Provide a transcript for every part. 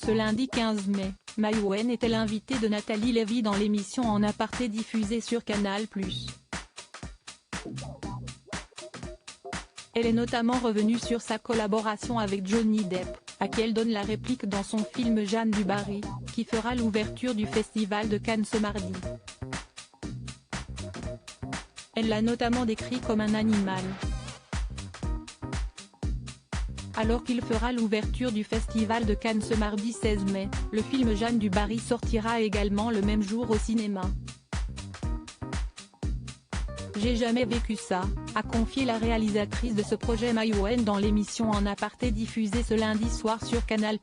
Ce lundi 15 mai, Maïwenn était l'invitée de Nathalie Lévy dans l'émission En Aparté diffusée sur Canal+. Elle est notamment revenue sur sa collaboration avec Johnny Depp, à qui elle donne la réplique dans son film Jeanne du Barry, qui fera l'ouverture du Festival de Cannes ce mardi. Elle l'a notamment décrit comme un animal. Alors qu'il fera l'ouverture du Festival de Cannes ce mardi 16 mai, le film Jeanne du Barry sortira également le même jour au cinéma. J'ai jamais vécu ça, a confié la réalisatrice de ce projet Maïwenn dans l'émission En Aparté diffusée ce lundi soir sur Canal+.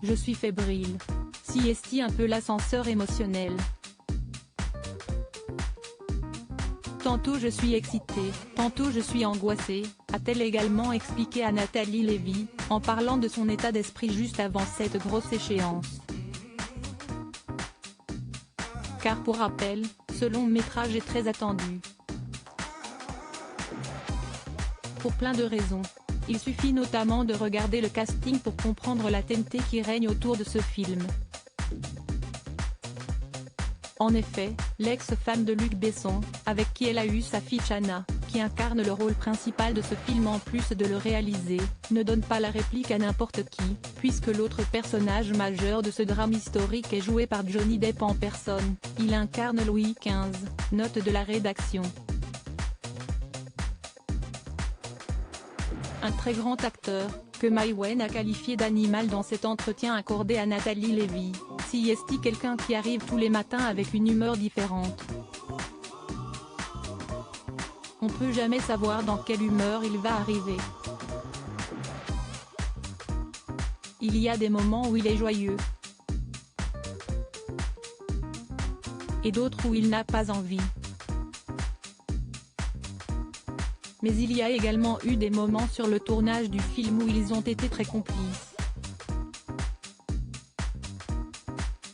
Je suis fébrile. Siesti un peu l'ascenseur émotionnel. Tantôt je suis excitée, tantôt je suis angoissée, a-t-elle également expliqué à Nathalie Lévy, en parlant de son état d'esprit juste avant cette grosse échéance. Car pour rappel, ce long métrage est très attendu. Pour plein de raisons. Il suffit notamment de regarder le casting pour comprendre la TNT qui règne autour de ce film. En effet, l'ex-femme de Luc Besson, avec qui elle a eu sa fille Shanna, qui incarne le rôle principal de ce film en plus de le réaliser, ne donne pas la réplique à n'importe qui, puisque l'autre personnage majeur de ce drame historique est joué par Johnny Depp en personne, il incarne Louis XV, note de la rédaction. Un très grand acteur, que Maïwenn a qualifié d'animal dans cet entretien accordé à Nathalie Lévy, siesti quelqu'un qui arrive tous les matins avec une humeur différente. On peut jamais savoir dans quelle humeur il va arriver. Il y a des moments où il est joyeux. Et d'autres où il n'a pas envie. Mais il y a également eu des moments sur le tournage du film où ils ont été très complices.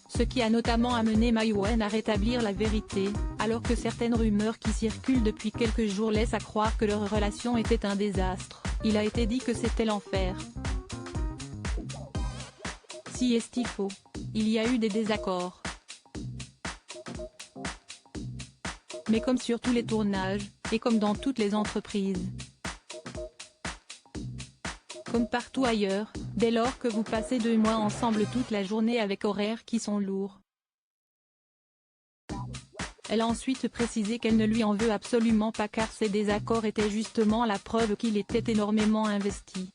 Ce qui a notamment amené Maïwenn à rétablir la vérité, alors que certaines rumeurs qui circulent depuis quelques jours laissent à croire que leur relation était un désastre. Il a été dit que c'était l'enfer. Siesti faux. Il y a eu des désaccords. Mais comme sur tous les tournages, et comme dans toutes les entreprises. Comme partout ailleurs, dès lors que vous passez 2 mois ensemble toute la journée avec horaires qui sont lourds. Elle a ensuite précisé qu'elle ne lui en veut absolument pas car ces désaccords étaient justement la preuve qu'il était énormément investi.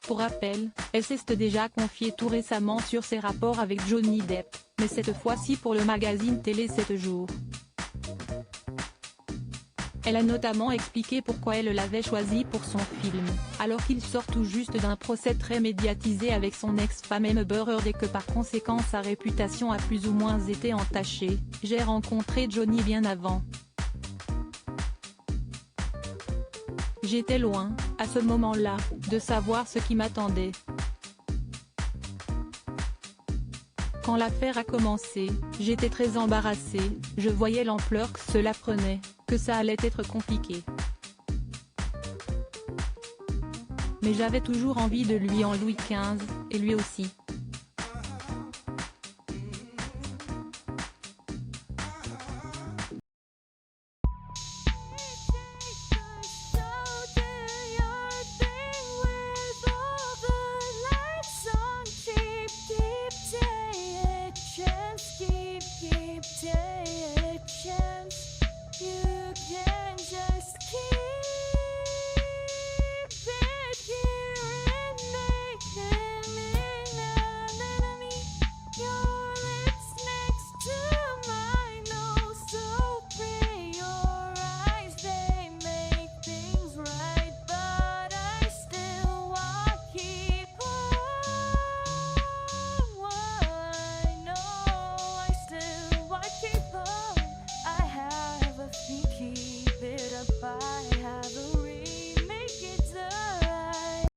Pour rappel, elle s'est déjà confiée tout récemment sur ses rapports avec Johnny Depp, mais cette fois-ci pour le magazine télé 7 jours. Elle a notamment expliqué pourquoi elle l'avait choisi pour son film, alors qu'il sort tout juste d'un procès très médiatisé avec son ex-femme Amber Heard et que par conséquent sa réputation a plus ou moins été entachée. J'ai rencontré Johnny bien avant. J'étais loin, à ce moment-là, de savoir ce qui m'attendait. Quand l'affaire a commencé, j'étais très embarrassée, je voyais l'ampleur que cela prenait, que ça allait être compliqué. Mais j'avais toujours envie de lui en Louis XV, et lui aussi.